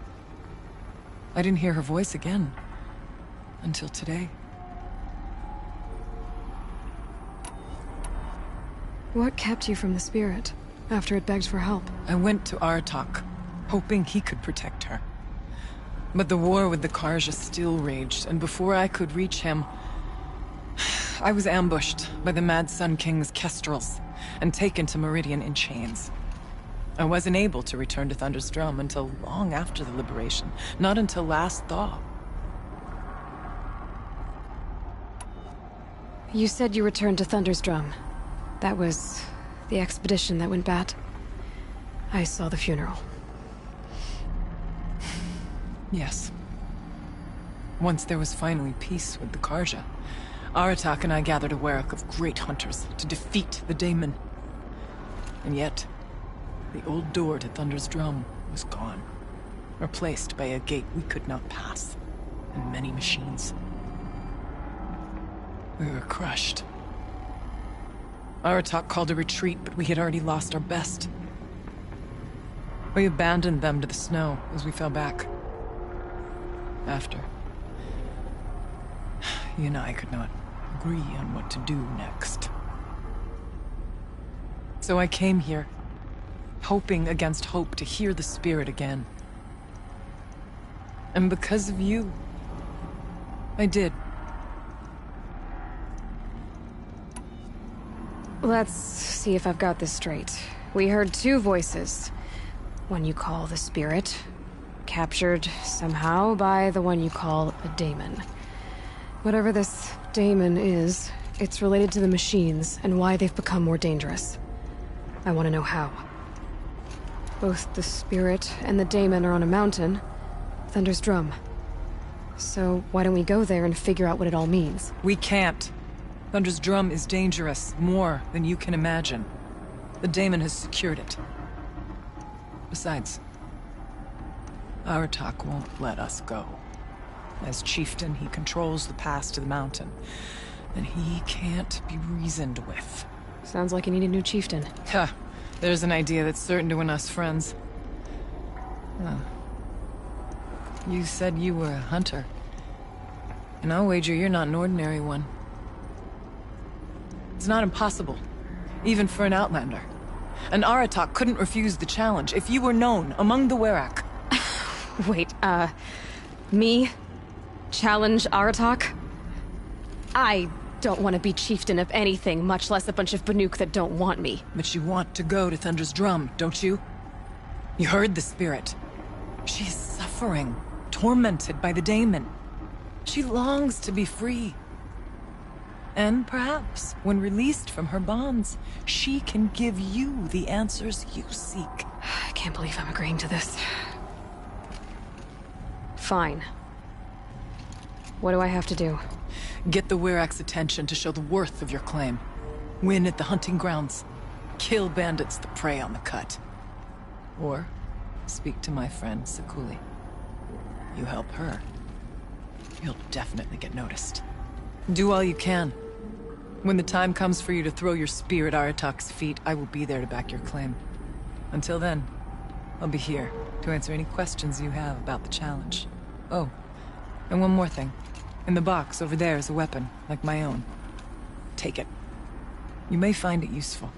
O: I didn't hear her voice again, until today.
B: What kept you from the spirit, after it begged for help?
O: I went to Aratak, hoping he could protect her. But the war with the Karja still raged, and before I could reach him, I was ambushed by the Mad Sun King's kestrels, and taken to Meridian in chains. I wasn't able to return to Thunder's Drum until long after the liberation, not until last thaw.
B: You said you returned to Thunder's Drum. That was the expedition that went bad. I saw the funeral.
O: Yes. Once there was finally peace with the Karja, Aratak and I gathered a Warwick of great hunters to defeat the daemon. And yet, the old door to Thunder's Drum was gone, replaced by a gate we could not pass, and many machines. We were crushed. Aratak called a retreat, but we had already lost our best. We abandoned them to the snow as we fell back. After, he and I could not agree on what to do next. So I came here, hoping against hope to hear the spirit again. And because of you, I did.
B: Let's see if I've got this straight. We heard two voices. One you call the spirit, captured somehow by the one you call a daemon. Whatever this daemon is, it's related to the machines and why they've become more dangerous. I want to know how. Both the spirit and the daemon are on a mountain, Thunder's Drum. So why don't we go there and figure out what it all means?
O: We can't. Thunder's Drum is dangerous, more than you can imagine. The daemon has secured it. Besides, Aratak won't let us go. As chieftain, he controls the pass to the mountain, and he can't be reasoned with.
B: Sounds like you need a new chieftain.
O: Huh. There's an idea that's certain to win us friends. You said you were a hunter. And I'll wager you're not an ordinary one. It's not impossible, even for an outlander. And Aratak couldn't refuse the challenge if you were known among the Werak.
B: Wait, me? Challenge Aratak? I don't want to be chieftain of anything, much less a bunch of Banuk that don't want me.
O: But you want to go to Thunder's Drum, don't you? You heard the spirit. She's suffering, tormented by the daemon. She longs to be free. And perhaps, when released from her bonds, she can give you the answers you seek.
B: I can't believe I'm agreeing to this. Fine. What do I have to do?
O: Get the Werak's attention to show the worth of your claim. Win at the hunting grounds. Kill bandits that prey on the cut. Or speak to my friend Sakuli. You help her, you'll definitely get noticed. Do all you can. When the time comes for you to throw your spear at Aratak's feet, I will be there to back your claim. Until then, I'll be here to answer any questions you have about the challenge. Oh, and one more thing. In the box over there is a weapon, like my own. Take it. You may find it useful.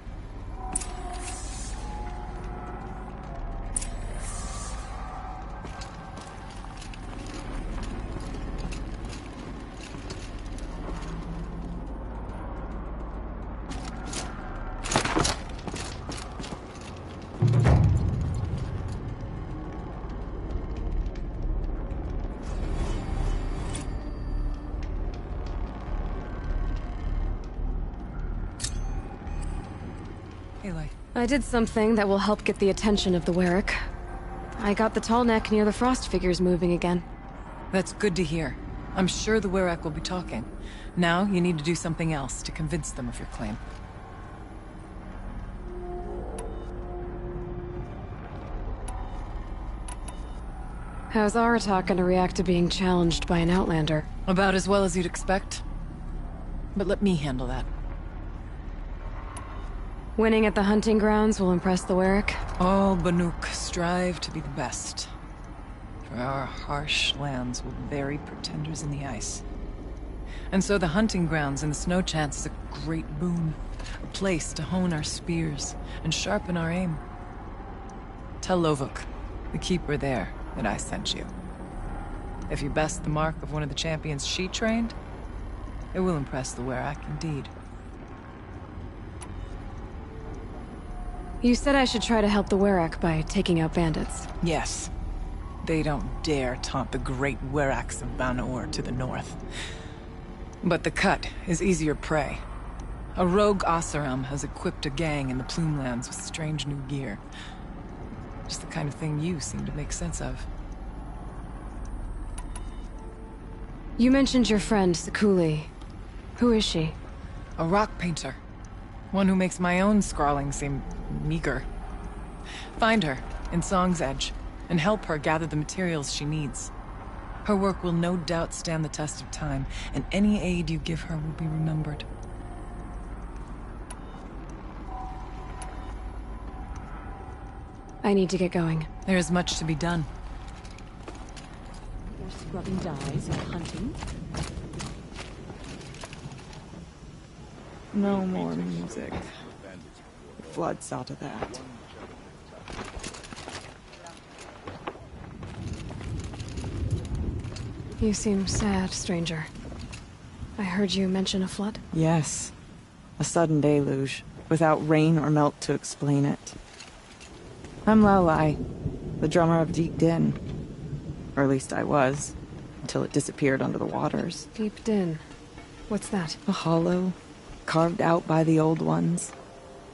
O: Aloy.
B: I did something that will help get the attention of the Werrick. I got the tall neck near the frost figures moving again.
O: That's good to hear. I'm sure the Werrick will be talking. Now, you need to do something else to convince them of your claim.
B: How's Aratak gonna react to being challenged by an Outlander?
O: About as well as you'd expect. But let me handle that.
B: Winning at the hunting grounds will impress the Werrick?
O: All Banuk strive to be the best. For our harsh lands will bury pretenders in the ice. And so the hunting grounds in the snow chance is a great boon. A place to hone our spears and sharpen our aim. Tell Lovuk, the keeper there, that I sent you. If you best the mark of one of the champions she trained, it will impress the Werrick indeed.
B: You said I should try to help the Werrick by taking out bandits.
O: Yes. They don't dare taunt the great Werracks of Banor to the north. But the Cut is easier prey. A rogue Oseram has equipped a gang in the Plumelands with strange new gear. Just the kind of thing you seem to make sense of.
B: You mentioned your friend, Sekuli. Who is she?
O: A rock painter. One who makes my own scrawling seem meager. Find her in Song's Edge, and help her gather the materials she needs. Her work will no doubt stand the test of time, and any aid you give her will be remembered.
B: I need to get going.
O: There is much to be done.
F: You're scrubbing dyes and hunting.
R: No more music. The flood saw to that.
B: You seem sad, stranger. I heard you mention a flood?
R: Yes. A sudden deluge, without rain or melt to explain it. I'm Laolai, the drummer of Deep Din. Or at least I was, until it disappeared under the waters.
B: Deep Din. What's that?
R: A hollow, carved out by the old ones.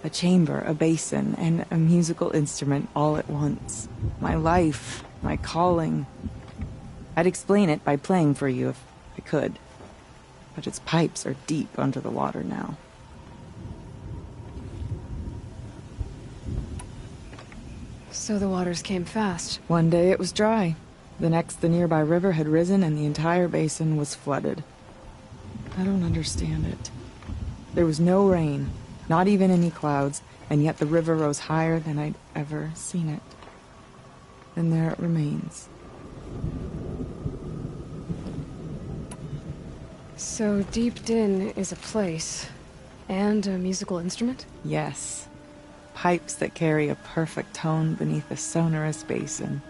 R: A chamber, a basin, and a musical instrument all at once. My life, my calling. I'd explain it by playing for you if I could. But its pipes are deep under the water now.
B: So the waters came fast.
R: One day it was dry. The next, the nearby river had risen and the entire basin was flooded. I don't understand it. There was no rain, not even any clouds, and yet the river rose higher than I'd ever seen it. And there it remains.
B: So Deep Din is a place, and a musical instrument?
R: Yes. Pipes that carry a perfect tone beneath a sonorous basin.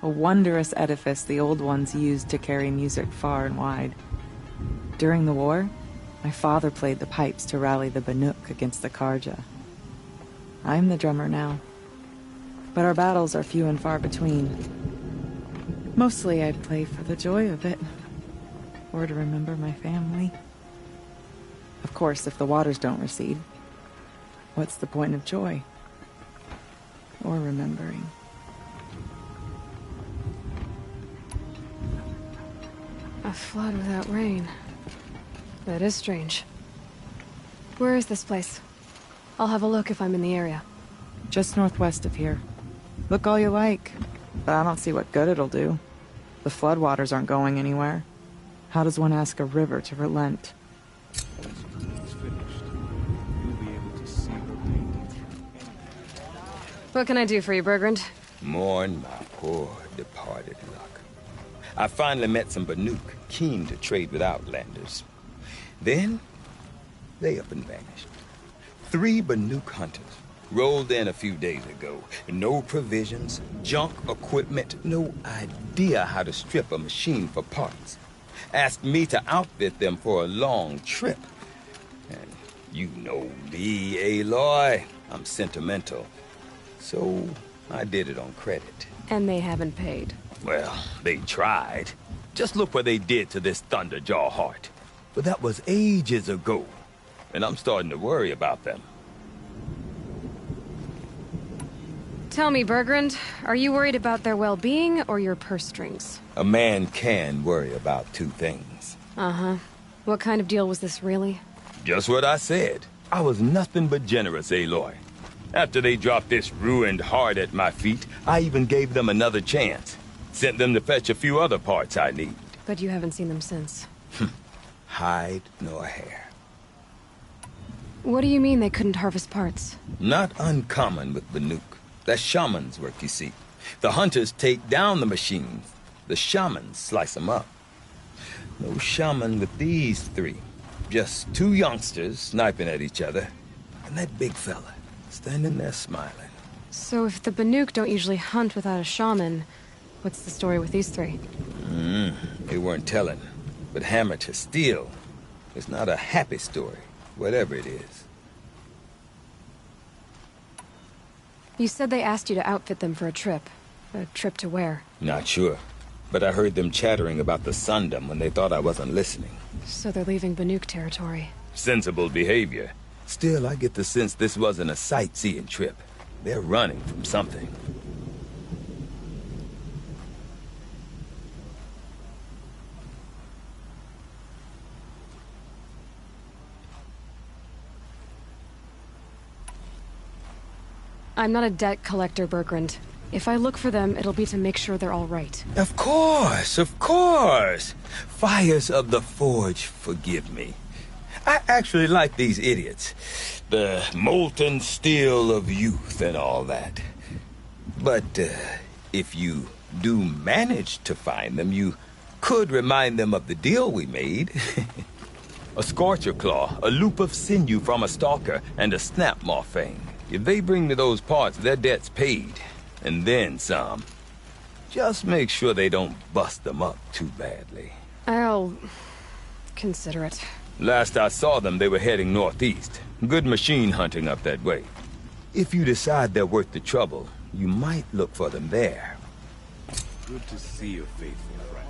R: A wondrous edifice the old ones used to carry music far and wide. During the war, my father played the pipes to rally the Banuk against the Karja. I'm the drummer now. But our battles are few and far between. Mostly I play for the joy of it. Or to remember my family. Of course, if the waters don't recede, what's the point of joy? Or remembering?
B: A flood without rain. That is strange. Where is this place? I'll have a look if I'm in the area.
R: Just northwest of here. Look all you like, but I don't see what good it'll do. The floodwaters aren't going anywhere. How does one ask a river to relent?
B: What can I do for you, Bergrand?
H: Mourn my poor departed luck. I finally met some Banuk, keen to trade with Outlanders. Then, they up and vanished. 3 Banuk hunters rolled in a few days ago. No provisions, junk equipment, no idea how to strip a machine for parts. Asked me to outfit them for a long trip. And you know me, Aloy. I'm sentimental. So I did it on credit.
B: And they haven't paid.
H: Well, they tried. Just look what they did to this Thunderjaw heart. But that was ages ago. And I'm starting to worry about them.
B: Tell me, Bergrand, are you worried about their well-being or your purse strings?
H: A man can worry about two things.
B: Uh-huh. What kind of deal was this, really?
H: Just what I said. I was nothing but generous, Aloy. After they dropped this ruined heart at my feet, I even gave them another chance. Sent them to fetch a few other parts I need.
B: But you haven't seen them since.
H: Hide nor hair.
B: What do you mean they couldn't harvest parts?
H: Not uncommon with Banuk. That's shaman's work, you see. The hunters take down the machines. The shamans slice them up. No shaman with these three. Just two youngsters sniping at each other. And that big fella standing there smiling.
B: So if the Banuk don't usually hunt without a shaman, what's the story with these three?
H: They weren't telling. But hammer to steel. It's not a happy story, whatever it is.
B: You said they asked you to outfit them for a trip. A trip to where?
H: Not sure. But I heard them chattering about the Sundom when they thought I wasn't listening.
B: So they're leaving Banuk territory.
H: Sensible behavior. Still, I get the sense this wasn't a sightseeing trip. They're running from something.
B: I'm not a debt collector, Bergrand. If I look for them, it'll be to make sure they're all right.
H: Of course, of course. Fires of the Forge, forgive me. I actually like these idiots. The molten steel of youth and all that. But if you do manage to find them, you could remind them of the deal we made. A scorcher claw, a loop of sinew from a stalker, and a snap maw fang. If they bring me those parts, their debt's paid. And then some. Just make sure they don't bust them up too badly.
B: I'll consider it.
H: Last I saw them, they were heading northeast. Good machine hunting up that way. If you decide they're worth the trouble, you might look for them there.
E: Good to see you, faithful friend.